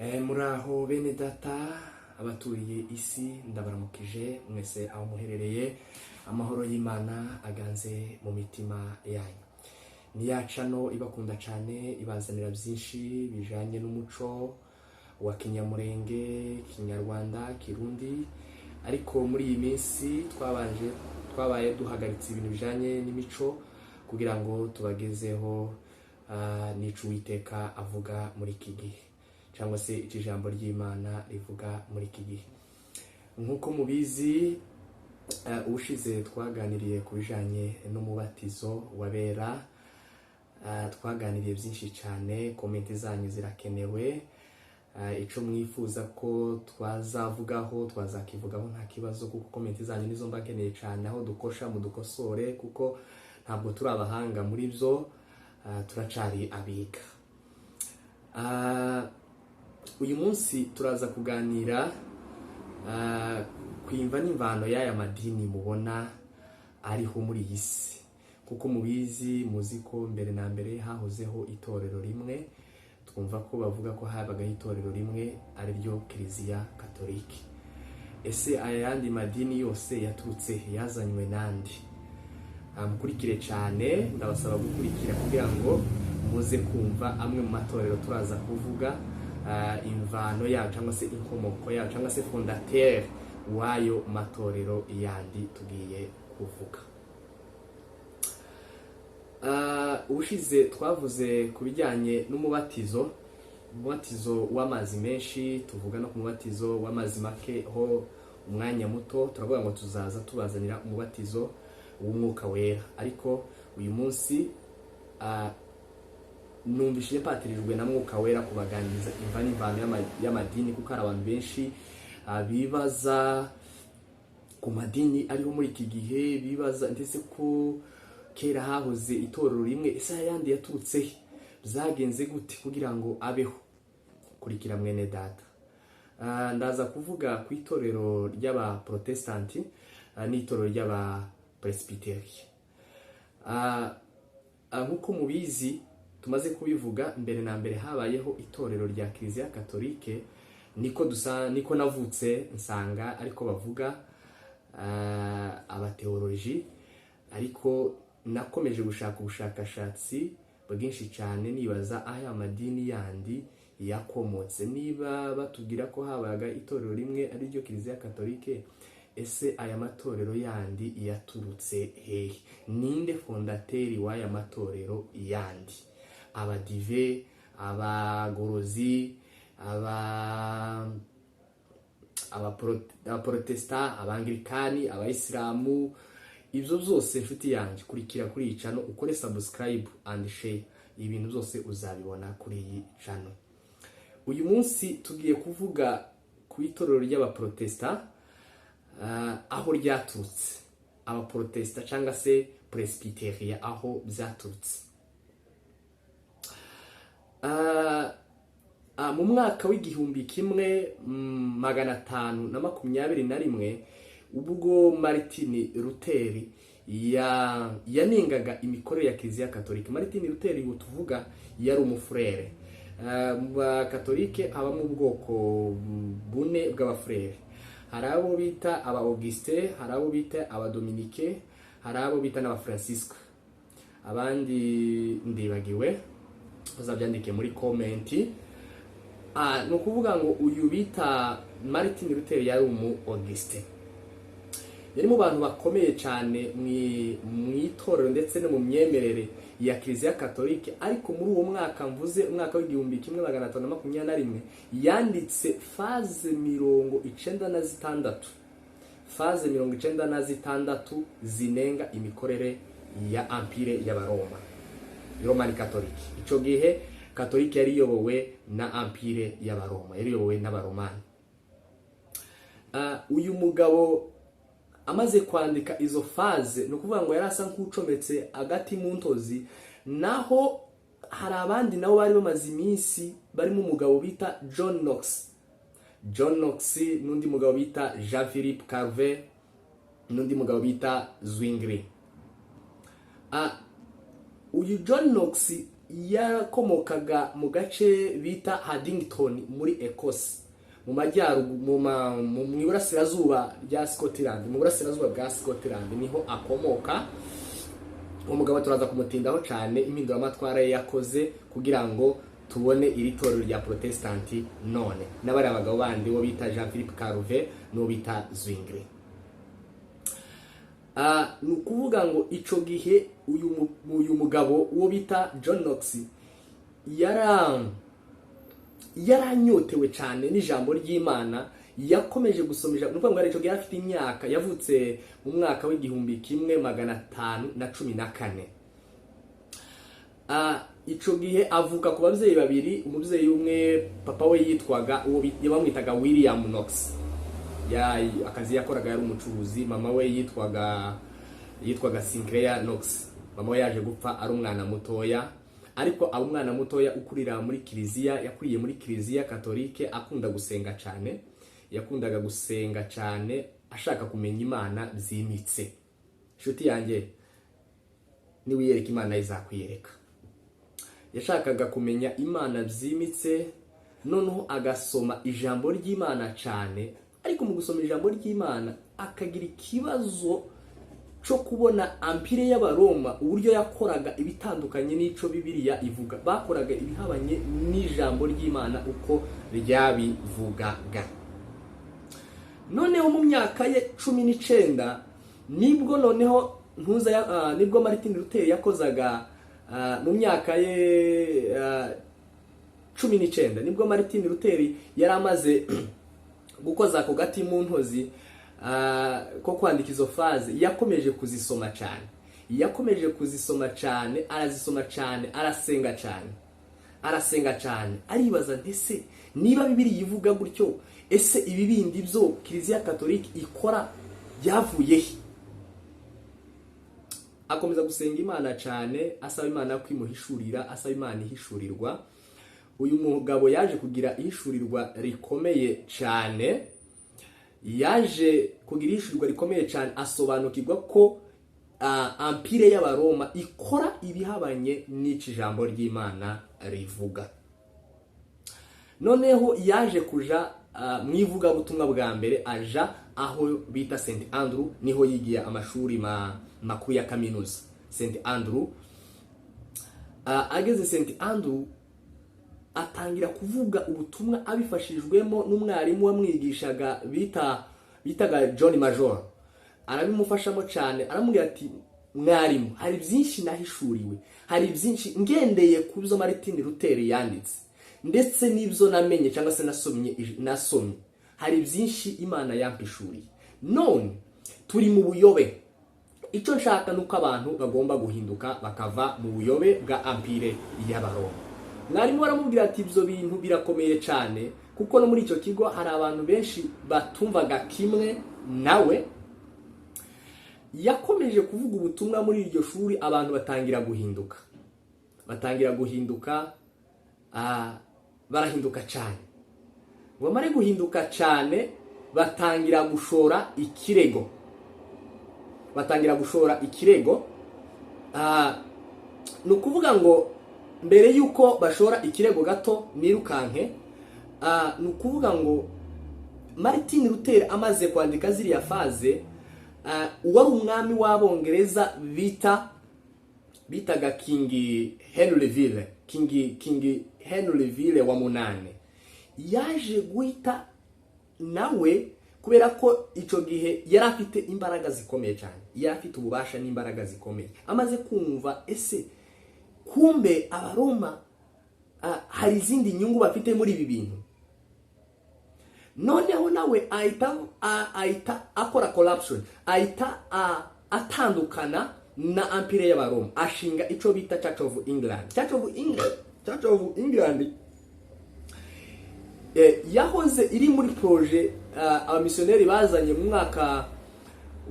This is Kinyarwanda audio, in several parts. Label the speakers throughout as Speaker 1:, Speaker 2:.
Speaker 1: Muraho bene data abaturiye isi ndabaramukije mwese aho muherereye, amahoro y'Imana aganze mu mitima yanyu. Ni ya cano ibakunda cyane, ibazanira byinshi bijanye n'umuco wa kinyamurenge, kinyarwanda, kirundi, ariko muri iyi minsi twabaye duhagaritse ibintu bijanye n'imico kugira ngo tubagezeho nico Uwiteka avuga muri iki gihe, cyangwa se ijambo ry'Imana rivuga muri iki gihe. Nk'uko mubizi, ubushize twaganiriye ku bijanye n'umubatizo wabera, twaganiriye byinshi cyane, komenti zanyu zirakenewe. Ico mwifuza ko twazavugaho twazakivugaho nta kibazo, kuko komenti zanyu nizo mbakeneye cyane, aho dukosha mudukosore kuko ntabwo turi abahanga muri byo, turacari abiga. Uyu munsi turaza kuganira kwimva n'imvano y'aya madini mubona ariho muri iyi si, kuko mubizi muzi ko mbere na mbere hahozeho itorero rimwe. Twumva ko bavuga ko habagaho itorero rimwe ari ryo Kiliziya Katolike. Ese aya yandi madini yose yaturutse yazanywe nandi? Mukurikire cyane, ndabasaba gukurikira kugira ngo muze kumva amwe mu matorero turaza kuvuga imvano yayo, cyangwa se inkomoko yayo, cyangwa se fondateur wayo matorero yandi tugiye kuvuga. Ubushize twavuze ku bijyanye n'umubatizo, umubatizo w'amazi menshi, tuvuga no ku mubatizo w'amazi make ho umwanya muto. Turavuga ngo tuzaza tubazanira umubatizo w'umwuka wera, ariko uyu munsi numvishije patirijwe na mwuka wera kubaganiriza imva n'imvano y'amadini, kuko hari abantu benshi bibaza ku madini ariho muri iki gihe, bibaza ndetse ko kera hahoze itorero rimwe, ese ayandi yaturutse he, byagenze gute kugira ngo abeho? Kurikira mwene data. Ndaza kuvuga ku itorero ry'abaprotestanti n'itorero ry'abapresbiteri. Nk'uko mubizi, tumaze kubivuga mbere na mbere, habayeho itorero rya Kiliziya Katolike. Niko navutse nsanga ariko bavuga abateoloji, ariko nakomeje gushaka ubushakashatsi bwinshi cyane nibaza aho amadini yandi yakomotse. Niba batubwira ko habaga itorero rimwe ari ryo Kiliziya Katolike, ese aya matorero yandi yaturutse hehe? Ninde fondateri w'aya matorero yandi? Abadive, abagorozi, abaprotesta, abanglikani, abayisilamu, ibyo byose nshuti yanjye kurikira kuri iyi channel, ukore subscribe and share, ibintu byose uzabibona kuri iyi channel. Uyu munsi tugiye kuvuga ku itorero ry'abaprotesta, aho ryaturutse, abaprotesta cyangwa se presbyteria, aho byaturutse. Mu mwaka w'igihumbi kimwe 521, ubwo Martin Luther yanengaga imikorere ya Kiliziya Katolike. Martin Luther uwo tuvuga yari umufrere. Mu Katolike habamo ubwoko bune bw'abafrere. Hari abo bita aba Auguste, hari abo bita aba Dominique, hari abo bita n'aba Francisco. Abandi ndibagiwe, uzabyandike muri komenti. No kuvuga ngo uyu bita Martin Luther yari umu Auguste. Yari mu bantu bakomeye cyane mu itorero ndetse no mu myemerere ya Kiliziya Katolike. Ariko muri uwo mwaka mvuze, umwaka w'igihumbi kimwe 521, yanditse faze 96, faze 96 zinenga imikorere ya Empire y'Abaroma, Roman Catholic. Ico gihe Katolike yari yobowe na Empire y'Abaroma, yari yobowe n'Abaromani. Uyu mugabo amaze kwandika izo faze, no kuvuga ngo yari asa nk'ucometse agati mu ntozi. Naho hari abandi nabo bari bamaze iminsi, barimo umugabo bita John Knox, n'undi mugabo bita Jean-Philippe Calvin, n'undi mugabo bita Zwingli. Uyu John Knox yakomokaga mu gace bita Haddington muri Ecosse mu majyaruguru mu iburasirazuba rya Scotland, mu burasirazuba bwa Scotland niho akomoka. Umugabo turaza kumutindaho cyane impinduramatwara yakoze kugira ngo tubone iri torero rya Protestanti none n'abari abagabo bandi wo bita Jean-Philippe Carouvet no bita Zwingli. Nukuvuga ngo ico gihe uyu mugabo wo bita John Knox yaranyotewe cyane n'ijambo ry'Imana, yakomeje gusomesha. Nuko ngo ico gihe afite imyaka, yavutse mu mwaka w'1514. Ico gihe avuka ku babyeyi babiri. Umubyeyi umwe papa we yitwaga bamwitaga William Knox, akazi yakoraga yari umucuruzi. Mama we yitwaga Sinclair Knox. Mama we yaje gupfa ari umwana mutoya, ariko aba umwana mutoya ukurira muri kiliziya, yakuriye muri kiliziya katolike, akunda gusenga cyane. Yakundaga gusenga cyane ashaka kumenya Imana byimitse. Inshuti yanjye, ni wiyereka Imana izakwiyereka. Yashakaga kumenya Imana byimitse, noneho agasoma ijambo ry'Imana cyane, ariko mu gusoma ijambo ry'Imana akagira ikibazo cyo kubona Empire y'Abaroma uburyo yakoraga ibitandukanye n'ico Bibiliya ivuga. Bakoraga ibihabanye n'ijambo ry'Imana uko ryabivugaga. Noneho mu myaka ye 19 nibwo noneho nibwo Martin Luther yakozaga mu myaka ye 19 nibwo Martin Luther yari amaze gukoza ako gati mu ntozi ko kwandika izo phrase. Yakomeje kuzisoma cyane, arazisoma cyane, arasenga cyane, aribaza ntese niba Bibiliya ivuga gutyo, ese ibi bindi byo Kiliziya Katolika ikora byavuye he? Akomeza gusenga Imana cyane, asaba Imana kwimuhishurira, asaba Imana ihishurirwa. Uyu mugabo yaje kugira ihishurirwa rikomeye cyane, asobanukirwa ko Empire y'Abaroma ikora ibihabanye n'iki jambo ry'Imana rivuga. Noneho yaje kuja mu ivugabutumwa bwa mbere, aja aho bita St Andrew, niho yigiye amashuri makuru ya kaminuza St Andrew. Ageze St Andrew atangira kuvuga ubutumwa abifashijwemo n'umwarimu wamwigishaga bitaga John Major. Arabimufashamo cyane, aramubwira ati mwarimu, hari byinshi nahishuriwe, hari byinshi ngendeye ku byo Martin Luther yanditse, ndetse n'ibyo namenye cyangwa se nasomye, hari byinshi Imana yampishuriye. None turi mu buyobe. Icyo nshaka nuko abantu bagomba guhinduka bakava mu buyobe bwa Empire y'Abaroma. Mwarimu baramubwira ati ibyo bintu birakomeye cyane, kuko no muri icyo kigo hari abantu benshi batumvaga kimwe nawe. Yakomeje kuvuga ubutumwa muri iryo shuri, abantu batangira guhinduka, barahinduka cyane. Bamare guhinduka cyane, batangira gushora ikirego. Ni ukuvuga ngo mbere yuko bashora ikirego gato nirukanke, ni ukuvuga ngo Martin Luther amaze kwandika ziriya faze, uwari umwami w'Abongereza bitaga King Henryville wa munane, yaje guhita nawe, kubera ko icyo gihe yari afite imbaraga zikomeye cyane, yari afite ububasha n'imbaraga zikomeye. Amaze kumva ese kumbe Abaroma hari izindi nyungu bafite muri ibi bintu, noneho nawe ahita akora corruption, ahita atandukana na Empire y'Abaroma, ashinga icyo bita Church of England. Church of England yahoze iri muri projet abamisiyoneri bazanye mu mwaka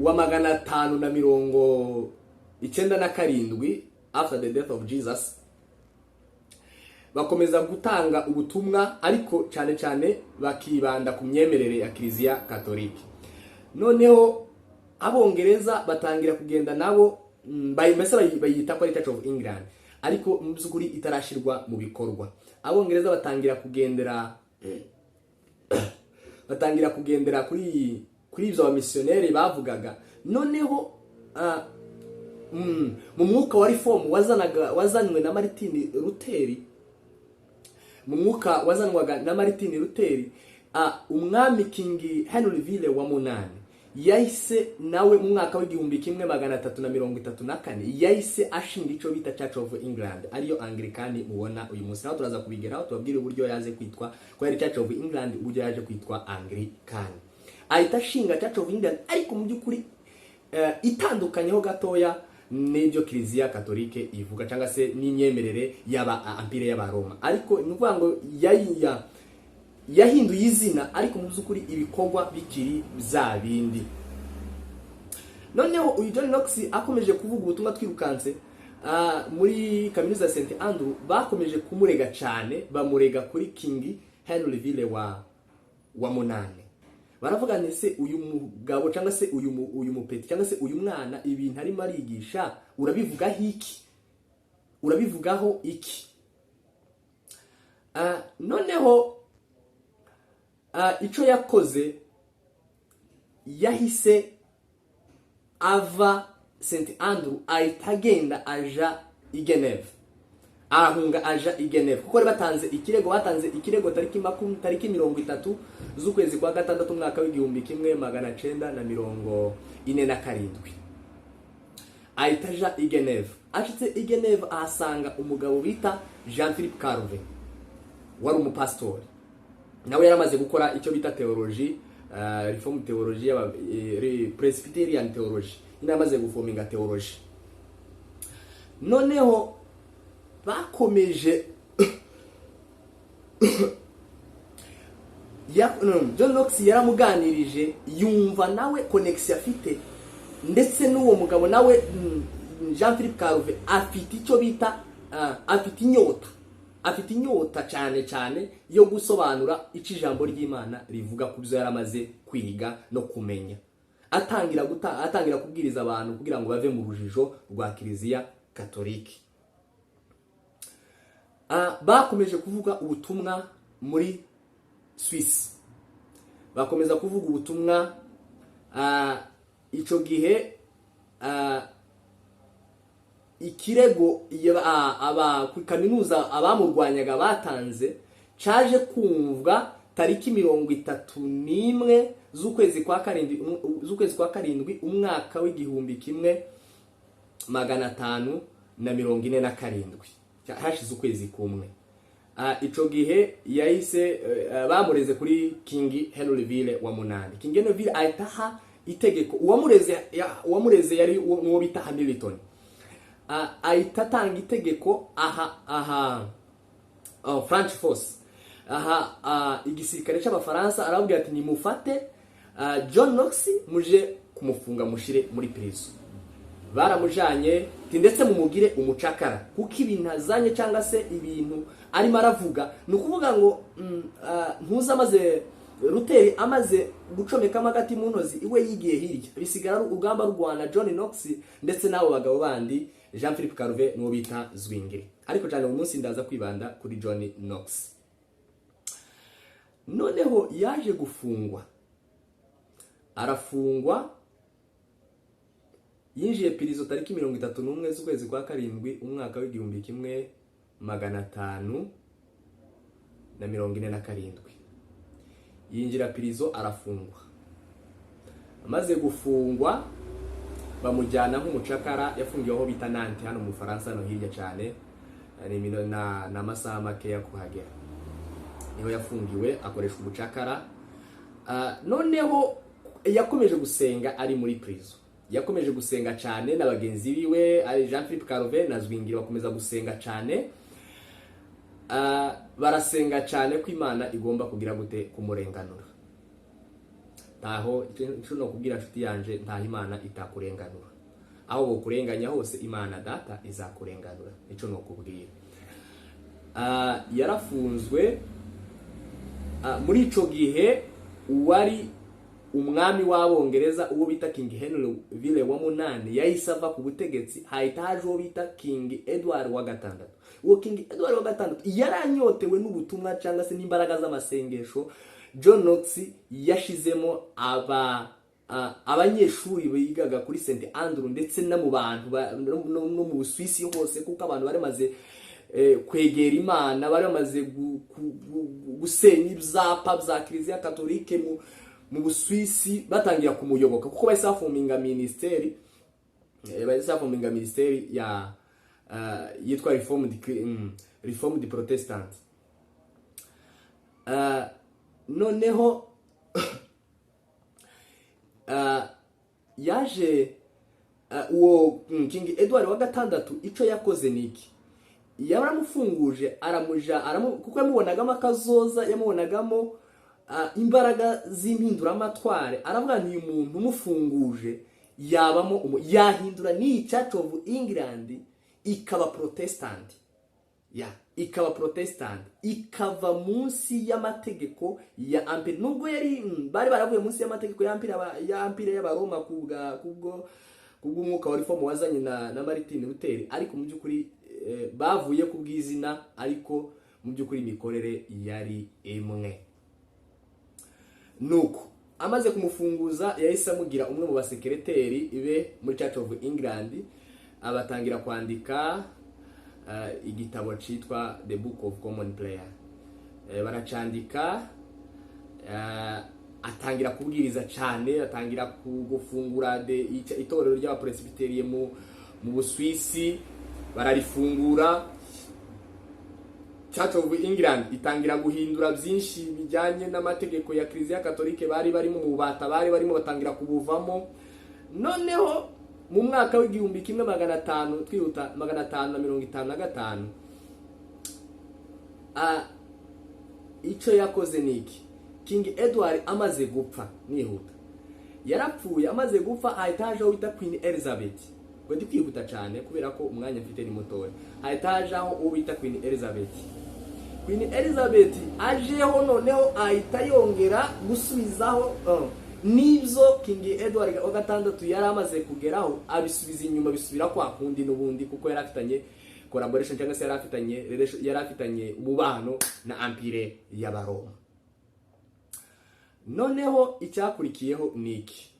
Speaker 1: wa 597 after the death of Jesus. Bakomeza gutanga ubutumwa, ariko cyane cyane bakibanda ku myemerere ya Kiliziya Katolika. Noneho Abongereza batangira kugenda nabo bayita ko ari Church of England. ariko mu by'ukuri itarashirwa mu bikorwa. Abongereza batangira kugendera kuri ibyo abamisiyoneri bavugaga. Noneho mu mwuka wa reform wazanywe na Martin Luther, mu mwuka wazanwaga na Martin Luther, umwami King Henry wa munani yahise nawe mu mwaka w'igihumbi kimwe 334 yahise ashinga icyo bita Church of England, ariyo Anglikani mubona uyu munsi. Naho turaza kubigeraho tubabwire uburyo yaje kwitwa ko yari Church of England, uburyo yaje kwitwa Anglikani. Ahita ashinga Church of England, ariko mu by'ukuri itandukanyeho gatoya n'ibyo Kiliziya Katolike ivuga cyangwa se n'imyemerere y'aba Empire y'Abaroma. Ariko ni ukuvuga ngo yahinduye izina, ariko mu by'ukuri ibikorwa bikiri bya bindi. Noneho uyu John Knox akomeje kuvuga ubutumwa twirukanse muri kaminuza St Andrew, bakomeje kumurega cyane, bamurega kuri King Henry wa munani. Baravuga nese uyu mugabo cyangwa se uyu mupeti cyangwa se uyu mwana ibintu arimo arigisha urabivugaho iki? Noneho icyo yakoze, yahise ava St Andrew ahita agenda aja i Geneve, arahunga aja i Geneve kuko batanze ikirego tariki 30 z'ukwezi kwa gatandatu mwaka w'igihumbi kimwe 1947. Ahita aja i Geneve. Ashitse i Geneve ahasanga umugabo bita Jean-Philippe Calvin, wari umupastori. Nawe yaramaze gukora icyo bita theology, reform theology, presbyterian theology, inamaze gufominga theology. Noneho bakomeje John Knox yaramuganirije, yumva nawe connection afite, ndetse n'uwo mugabo nawe Jean-Philippe Calvin afite icyo bita afite inyota cyane yo gusobanura icyo ijambo ry'Imana rivuga ku byo yaramaze kwiga no kumenya. Atangira kubwiriza abantu kugira ngo bave mu rujijo rwa Kiliziya Katolike. Bakomeje kuvuga ubutumwa muri Swiss, bakomeza kuvuga ubutumwa. Icyo gihe ikirego ku kaminuza abamurwanyaga batanze cyaje kumvwa tariki 31 z'ukwezi kwa karindwi umwaka w'igihumbi kimwe 547, hashize ukwezi kumwe. Ico gihe yahise bamureze kuri King Henry wa munani. King Henry ahitaha itegeko, uwamureze yari uwo bita Hamilton. Ahita atanga itegeko French force, igisirikare cy'Abafaransa, arabwira ati nimufate John Knox muje kumufunga mushire muri prison. Baramujanye ndetse mumugire umucakara, kuko ibintu azanye cyangwa se ibintu arimo aravuga ni ukuvuga ngo ntuza amaze Luther amaze gucomekamo agati mu ntozi, iwe yigiye hirya, bisigara urugamba rwana John Knox ndetse n'abo bagabo bandi Jean-Philippe Calvin n'uwo bita Zwingli. Ariko cyane mu munsi ndaza kwibanda kuri John Knox. Noneho yaje gufungwa, arafungwa, yinjiye prison tariki 31 z'ukwezi kwa karindwi umwaka w'igihumbi kimwe 547. Yinjira prison arafungwa. Amaze gufungwa bamujyana nk'umucakara, yafungiweho bita Nantes hano mu Faransa no hirya cyane, na masaha make ya kuhagera. Niho yafungiwe akoresha umucakara. Noneho yakomeje gusenga ari muri prison. Yakomeje gusenga cyane n'abagenzi biwe ari Jean-Philippe Calvin na Zwingli, bakomeza gusenga cyane. Barasenga cyane ko Imana igomba kugira gute kumurenganura. Taho icyo no kubwira nshuti yanje, ntaho Imana itakurenganura. Aho bokurenganya hose Imana Data izakurenganura. Icyo no kubwira. Yarafunzwe muri ico gihe uwari umwami w'abongereza uwo bita King Henry Ville wa munani yahise ava ku butegetsi, hahita haje uwo bita King Edward wa gatandatu. Uwo King Edward wa gatandatu yaranyotewe n'ubutumwa cyangwa se n'imbaraga z'amasengesho. John Knox yashizemo abanyeshuri bigaga kuri St Andrew ndetse no mu bantu no mu Busuwisi hose, kuko abantu bari maze kwegera Imana, bari bamaze gusenya ibyapa bya Kiliziya Katolike mu Busuwisi, batangira kumuyoboka kuko bahise bafominga ministeri ya yitwa Reformed Protestant. Noneho yaje uwo King Edward wa gatandatu ico yakoze niki, yaramufunguje kuko yamubonagamo akazoza, yamubonagamo imbaraga z'impinduramatware. Aravuga ni umuntu umufunguje yabamo yahindura ni Church of England ikaba Protestant, ikaba Protestant, ikava munsi y'amategeko ya Ampere. Nubwo bari baravuye munsi y'amategeko ya Ampere y'Abaroma kubw'umwuka wa reform wazanye na Martin Luther, ariko mu by'ukuri bavuye ku bw'izina, ariko mu by'ukuri imikorere yari imwe. Nuko amaze kumufunguza yahise amugira umwe mu basekreteri be muri Church of England, abatangira kwandika igitabo cyitwa The Book of Common Prayer. Baracandika, atangira kubwiriza cyane, atangira gufungura itorero ry'abapresbyteriye mu Busuwisi, bararifungura. Church of England itangira guhindura byinshi bijyanye n'amategeko ya Kiliziya Katolike bari barimo mu bubata, bari barimo batangira kubuvamo. Noneho mu mwaka w'igihumbi kimwe 555 icyo yakoze niki, King Edward amaze gupfa, nihuta yarapfuye, amaze gupfa ahita haje wita Queen Elizabeth. Ngo ndi kwihuta cyane kubera ko umwanya mfite ni mutoya. Ahita haje aho wita Queen Elizabeth. Queen Elizabeth ajeho, noneho ahita yongera gusubizaho nibyo King Edward wa gatandatu yari amaze kugeraho, abisubiza inyuma, bisubira kwa kundi n'ubundi, kuko yari afitanye collaboration cyangwa se yari afitanye umubano na Empire y'Abaroma. Noneho icyakurikiyeho niki,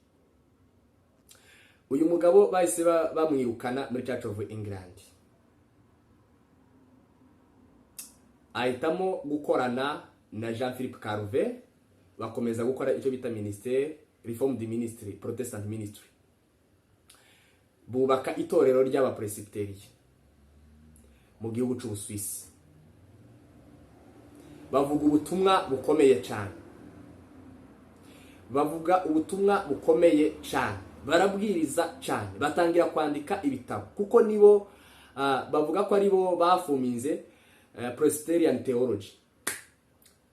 Speaker 1: uyu mugabo bahise bamwirukana muri Church of England, ahitamo gukorana na Jean-Philippe Calvin, bakomeza gukora icyo bita ministère Reformed Ministry, Protestant Ministry. Bubaka itorero ry'abapresbyteriye mu gihugu cy'Ubusuwisi, bavuga ubutumwa bukomeye cyane, barabwiriza cyane, batangira kwandika ibitabo, kuko nibo bavuga ko aribo bafuminze Presbyterian theology,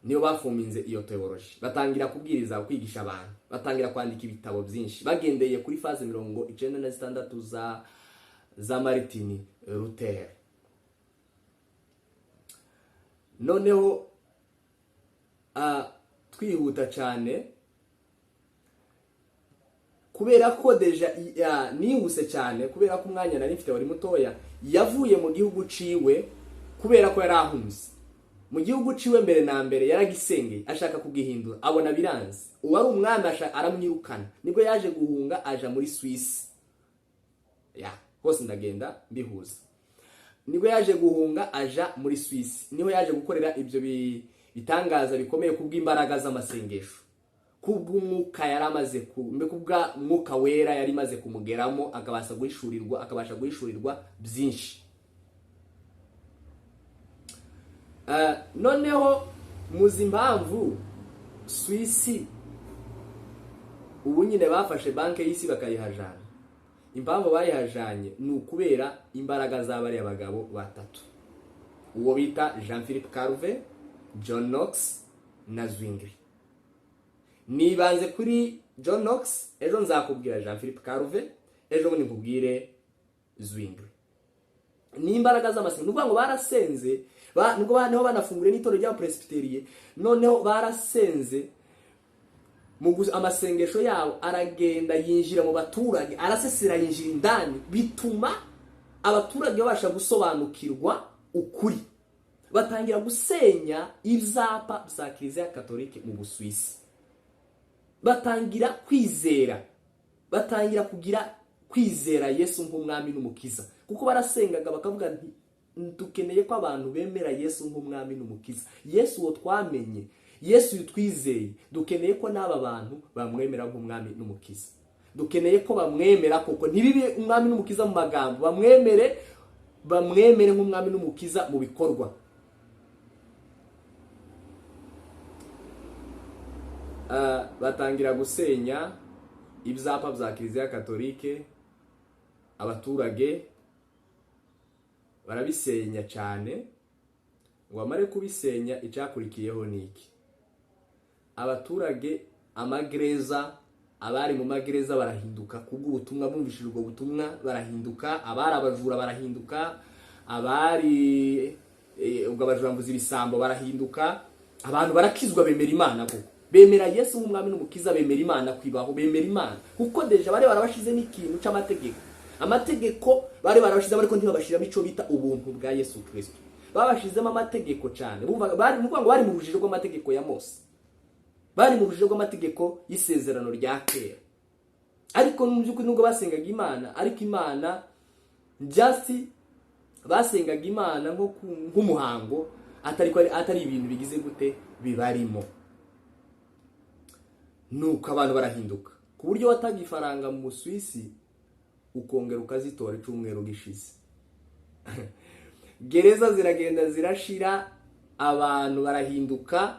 Speaker 1: niyo bafuminze iyo theology. Batangira kubwiriza, kwigisha abantu, batangira kwandika ibitabo byinshi bagendeye kuri faze 96 za Martin Luther. Noneho twihuta cyane kubera ko deja nihuse cyane, kubera ko umwanya nari mfite wari mutoya. Yavuye mu gihugu ciwe kubera ko yarahunze mu gihugu ciwe, mbere na mbere yaragisengeye ashaka kugihindura, abona biranze. Uwari umwami aramwirukana, nibwo yaje guhunga aja muri Swiss. Hose ndagenda mbihuza. Nibwo yaje guhunga aja muri Swiss, niho yaje gukorera ibyo bitangaza bikomeye kubw'imbaraga z'amasengesho, kubw'umwuka yaramaze kubwa mwuka wera yari maze kumugeramo, akabasha guhishurirwa byinshi. Noneho muzi impamvu Swiss ubu nyine bafashe banke y'isi bakayihajana. Impamvu bayihajanye ni ukubera imbaraga z'abari abagabo batatu, uwo bita Jean-Philippe Calvin, John Knox na Zwingli. Nibanze kuri John Knox, ejo nzakubwira Jean-Philippe Calvin, ejo bundi nkubwire Zwingli. Ni imbaraga z'amasengesho, nuvuga ngo barasenze, nubwo niho banafungure n'itorero ry'abapresbyteriye, noneho barasenze amasengesho yabo aragenda yinjira mu baturage, arasesera yinjira indani, bituma abaturage babasha gusobanukirwa ukuri. Batangira gusenya ibyapa bya Kiliziya Katolike mu Busuwisi, batangira kwizera, batangira kugira kwizera Yesu nk'umwami n'umukiza, kuko barasengaga bakavuga nti dukeneye ko abantu bemera Yesu nk'umwami n'umukiza. Yesu wo twamenye, Yesu twizeye, dukeneye ko n'aba bantu bamwemera nk'umwami n'umukiza. Dukeneye ko bamwemera koko, ntibibe umwami n'umukiza mu magambo, bamwemere nk'umwami n'umukiza mu bikorwa. Batangira gusenya ibyapa bya Kiliziya Katolike, abaturage barabisenya cyane. Ngo amare kubisenya, icyakurikiyeho niki? Abaturage, amagereza, abari mu magereza barahinduka kubw'ubutumwa, bumvishije ubwo butumwa barahinduka. Abari abajura barahinduka, abari ubwo abajura ibisambo barahinduka. Abantu barakizwa, bemera Imana koko, bemera Yesu nk'umwami n'umukiza, bemera Imana kwibaho, bemera Imana kuko deja bari barabashize n'ikintu cy'amategeko. Amategeko bari barabashizemo, ariko ntibabashiramo ico bita ubuntu bwa Yesu Kristo. Babashizemo amategeko cyane, bari mu rujijo rw'amategeko ya Mose, bari mu rujijo rw'amategeko y'isezerano rya kera. Ariko n'ubyuko nubwo basengaga Imana, ariko Imana just basengaga Imana nk'umuhango, atari ibintu bigize gute bibarimo. Nuko abantu barahinduka ku buryo wataga ifaranga mu Busuwisi ukongera ukazitora icyumweru gishize. Gereza ziragenda zirashira, abantu barahinduka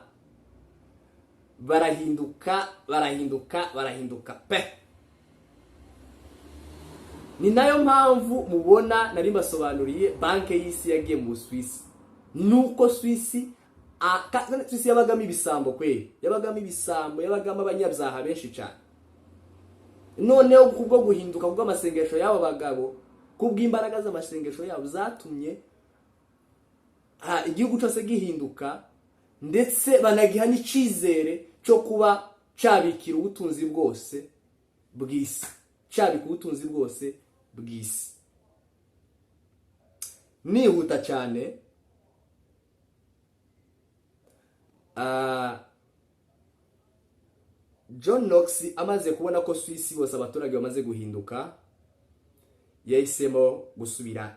Speaker 1: pe. Ni nayo mpamvu mubona nari mbasobanuriye banke y'isi yagiye mu Busuwisi. Nuko Suwisi yabagamo ibisambo kweli, yabagamo abanyabyaha benshi cyane. Noneho kubwo guhinduka bw'amasengesho y'abo bagabo, kubw'imbaraga z'amasengesho yabo zatumye igihugu cyose gihinduka, ndetse banagiha n'icizere cyo kuba cyabikira ubutunzi bwose bw'isi. Nihuta cyane, John Knox amaze kubona ko Suwisi bose abaturage bamaze guhinduka, yahisemo gusubira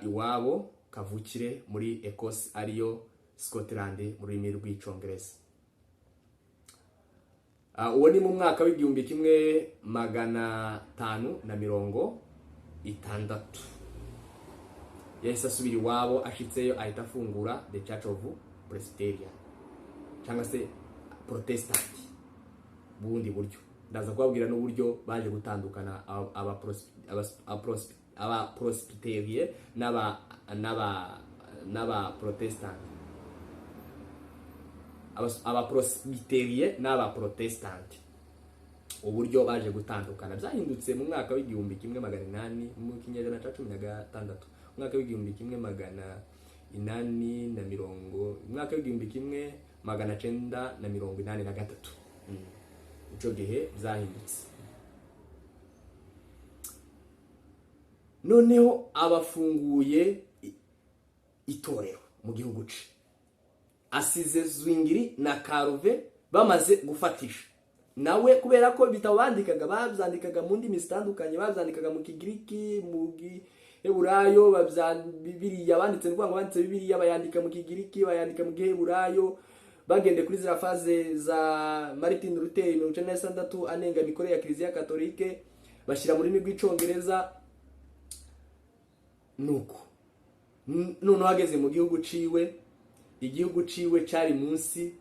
Speaker 1: iwabo kavukire muri Ecosse, ariyo Scotland mu rurimi rw'icyongereza. Uwo ni mu mwaka w'igihumbi kimwe magana 560. Yahise asubira iwabo, ashitseyo ahita afungura The Church of Presbyterian cyangwa se Protestant. Bundi buryo ndaza kubabwira n'uburyo baje gutandukana aba Presbyterian n'aba Protestant, aba Presbyterian n'aba Protestant. Uburyo baje gutandukana byahindutse mu mwaka w'igihumbi kimwe magana 8 mu kinyejana cya 16, mwaka w'igihumbi kimwe magana 850, mwaka w'igihumbi kimwe magana 983. Ico gihe byahindutse. Noneho abafunguye itorero mu gihugu cye, asize Zwingli na Calvin bamaze gufatisha. Nawe kubera ko ibitabo babyandikaga mu ndimi zitandukanye, babyandikaga mu Kigiriki, mu Giheburayo, Bibiliya banditse ngo banditse Bibiliya bayandika mu Kigiriki, bayandika mu Giheburayo, bagende kuri zira faze za Martin Luther 1963 anenga mikore ya Kiliziya Katolike, bashira mu rurimi rw'icyongereza. Nuko none hageze mu gihugu ciwe cyari munsi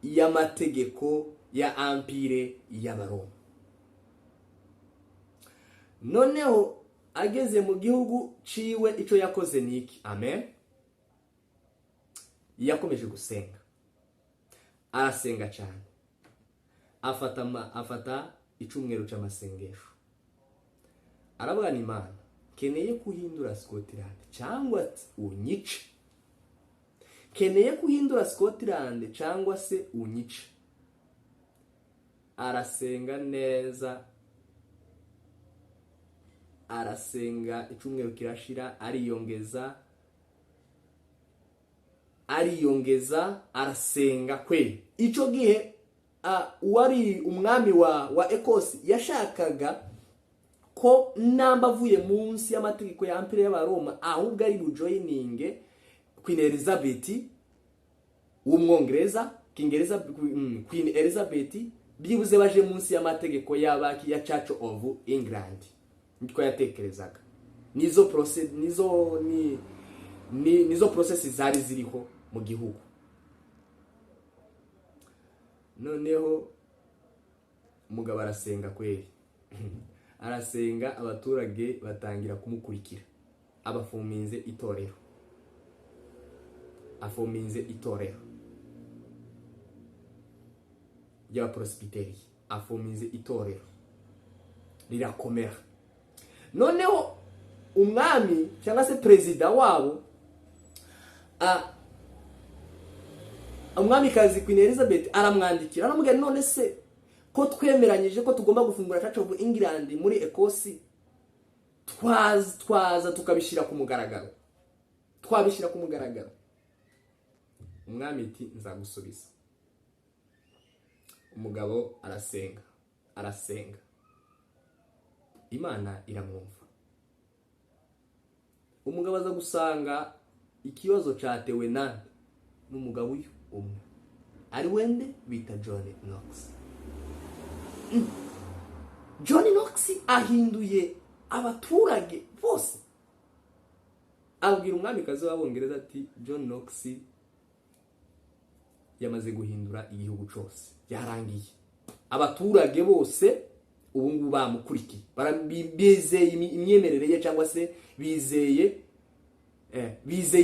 Speaker 1: y'amategeko ya Empire y'Abaroma. Noneho ageze mu gihugu ciwe, ico yakoze niki? Amen. Yakomeje gusenga, arasenga cyane, afata icumweru cy'amasengesho, aravuga ni Imana, keneye kuhindura Scotland cyangwa unyice, keneye kuhindura Scotland cyangwa se unyica. Arasenga neza, arasenga, icumweru kirashira, ariyongeza, arasenga kwe. Ico gihe wari umwami wa Ecosse yashakaga ko namba avuye munsi y'amategeko ya Empire y'Abaroma ahubwo ari bujoyininge Queen Elizabeth w'umwongereza, Queen Elizabeth, byibuze baje munsi y'amategeko y'abaki ya Church of England. Niko yatekerezaga. Nizo process zari ziriho mu gihugu. Noneho umugabo arasenga kweri. Arasenga, abaturage batangira kumukurikira. Abafominze itorero. Afominze itorero ya Presbytery. Afominze itorero rirakomera. Noneho umwami cyangwa se perezida wabo, umwami kazi Queen Elizabeth aramwandikira, aramubwira none se ko twemeranyije ko tugomba gufungura Church of England muri Ecosse, twaza tukabishira ku mugaragaro. Twabishira ku mugaragaro. Umwami ati nzagusubiza. Umugabo arasenga. Imana iramwumva. Umugabo aza gusanga ikibazo cyatewe n'umugabo uyu umwe. Ari wende bita John Knox. John Knox ahinduye abaturage bose. Abwira umwamikazi w'Abongereza ati John Knox yamaze guhindura igihugu cyose, yarangiye. Abaturage bose ubu ngubu bamukurikiye, bizeye imyemerere ye cyangwa se bizeye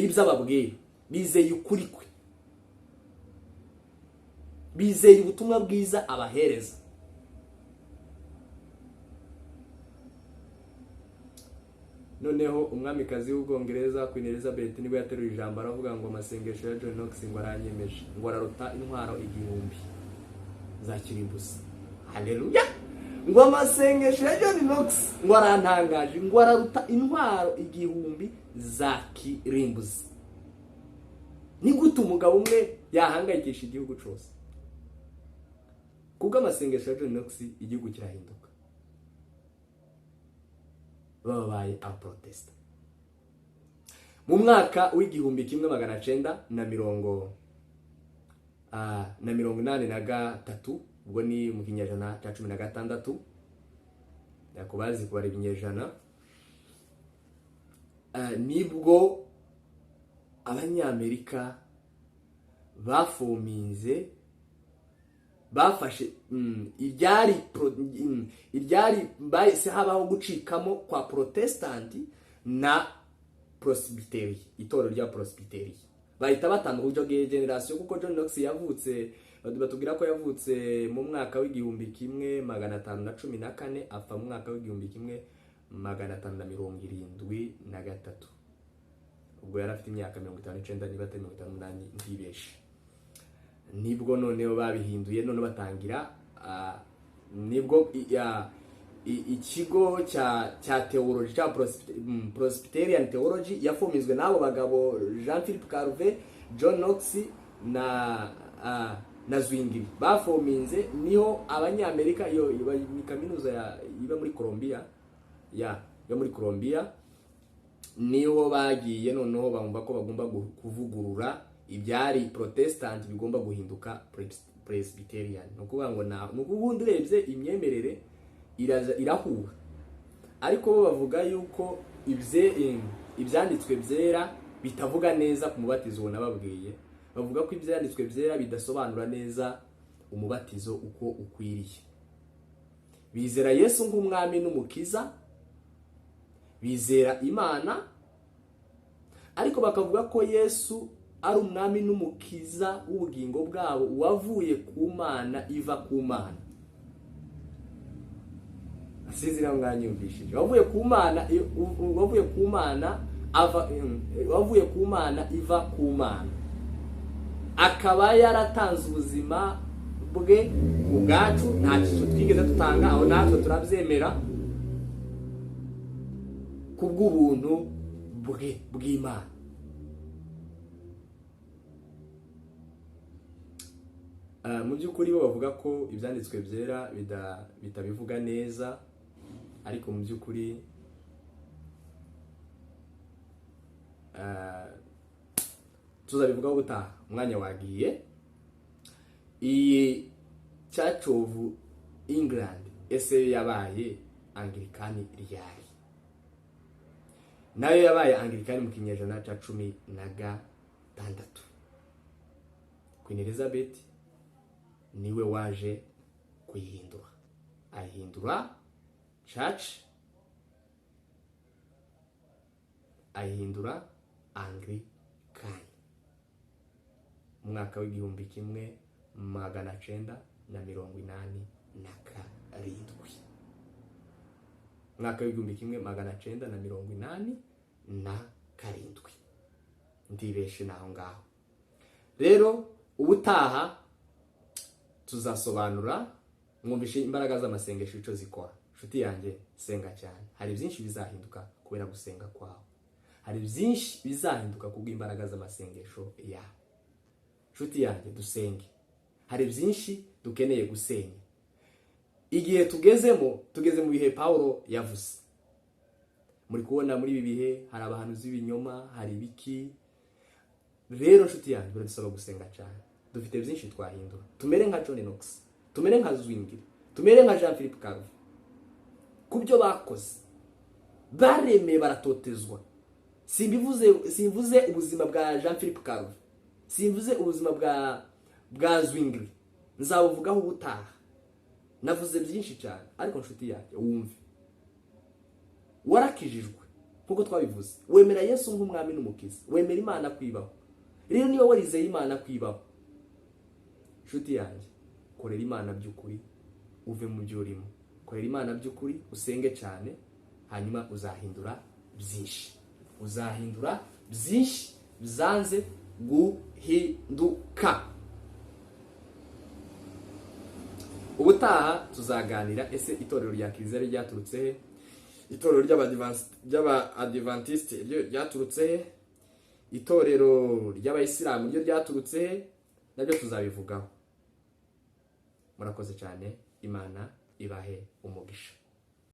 Speaker 1: iby'ababwira, bizeye ukuri kwe, bizeye ubutumwa bwiza abahereza. Noneho umwamikazi w'Ubwongereza Queen Elizabeth nibwo yateruye ijambo aravuga ngo amasengesho ya John Knox ngo aranyemeje, ngo araruta intwaro 1000 za kirimbuzi. Haleluya! Ngo amasengesho ya John Knox ngo arantangaje, ngo araruta intwaro 1000 za kirimbuzi. Ni gute umugabo umwe yahangayikisha igihugu cyose? Kubwo amasengesho ya John Knox igihugu kirahinduka. Babaye abaprotesta. Mu mwaka w'igihumbi 1983, ubwo ni mu kinyejana cya 16, yakubazi kubara ibinyejana, nibwo abanyamerika bafominze, bafashe iryari bahise habaho gucikamo kwa Protestanti na Presbytery, itorero rya Presbytery. Bahita batanga uburyo bwa generation, kuko John Knox yavutse, batubwira ko yavutse mu mwaka w'igihumbi 1514, apfa mu mwaka w'igihumbi 1573. Ubwo yari afite imyaka 59 niba 58 ntibeshe. Nibwo noneho babihinduye, none batangira nibwo ikigo cya theology cya Presbyterian Theology yafomizwe n'abo bagabo Jean-Philippe Calvin, John Knox na Zwingli. Bafominze niho abanyamerika ni kaminuza iba muri Columbia, yo muri Columbia, niho bagiye noneho bumva ko bagomba kuvugurura ibyari Protestant bigomba guhinduka Presbyterian. Nukuvuga ngo nukubundi urebye imyemerere irahura, ariko bo bavuga yuko ibyanditswe byera bitavuga neza ku mubatizo nababwiye. Bavuga ko ibyanditswe byera bidasobanura neza umubatizo uko ukwiriye. Bizera Yesu nk'umwami n'umukiza, bizera Imana, ariko bakavuga ko Yesu ari umwami n'umukiza w'ubugingo bwabo, wavuye ku Mana, iva ku Mana. Asizira mwanyumvishije, wavuye ku Mana iva ku Mana. akaba yaratanze ubuzima bwe ubwacu, nta kintu twigeze dutanga, aho natwe turabyemera kubw'ubuntu bwe bw'Imana. Mu by'ukuri bo bavuga ko ibyanditswe byera bitabivuga neza, ariko mu by'ukuri tuzabivugaho ubutaha, umwanya wagiye. Iyi Church of England ese yabaye Anglikani ryari? Nayo yabaye Anglikani mu kinyejana cya 16. Queen Elizabeth niwe waje kuyihindura, ayihindura church, ayihindura Anglikani mu mwaka w'1987. Mwaka w'1987 ndibeshe naho ngaho. Rero ubutaha tuzasobanura, mwumvishe imbaraga z'amasengesho ico zikora. Nshuti yanjye, senga cyane, hari byinshi bizahinduka kubera gusenga kwawe, hari byinshi bizahinduka kubw'imbaraga z'amasengesho yawe. Nshuti yanjye, dusenge, hari byinshi dukeneye gusenya. Igihe tugeze mu bihe Paulo yavuze. Muri kubona muri ibi bihe hari abahanuzi b'ibinyoma, hari biki. Rero nshuti yanjye, biradusaba gusenga cyane. Dufite byinshi twahindura, tumere nka John Knox, tumere nka Zwingli, tumere nka Jean-Philippe Calvin. Kubyo bakoze, baremeye baratotezwa. Simvuze ubuzima bwa Jean-Philippe Calvin, simvuze ubuzima bwa Zwingli, nzabuvugaho ubutaha. Navuze byinshi cyane, ariko nshuti yanjye, wumve, warakijijwe nkuko twabivuze, wemera Yesu nk'umwami n'umukiza, wemera Imana kwibaho. Rero niba warizeye Imana kwibaho, nshuti yanjye, korera Imana by'ukuri, uve mu byo urimo. Korera Imana by'ukuri, usenge cyane, hanyuma uzahindura byinshi. Uzahindura byinshi bizanze guhinduka. Ubutaha tuzaganira ese itorero rya Kiliziya ryaturutse he, itorero ry'Abadventiste ryaturutse he, itorero ry'Abayisilamu ryo ryaturutse he, nabyo tuzabivugaho. Murakoze cyane, Imana ibahe umugisha.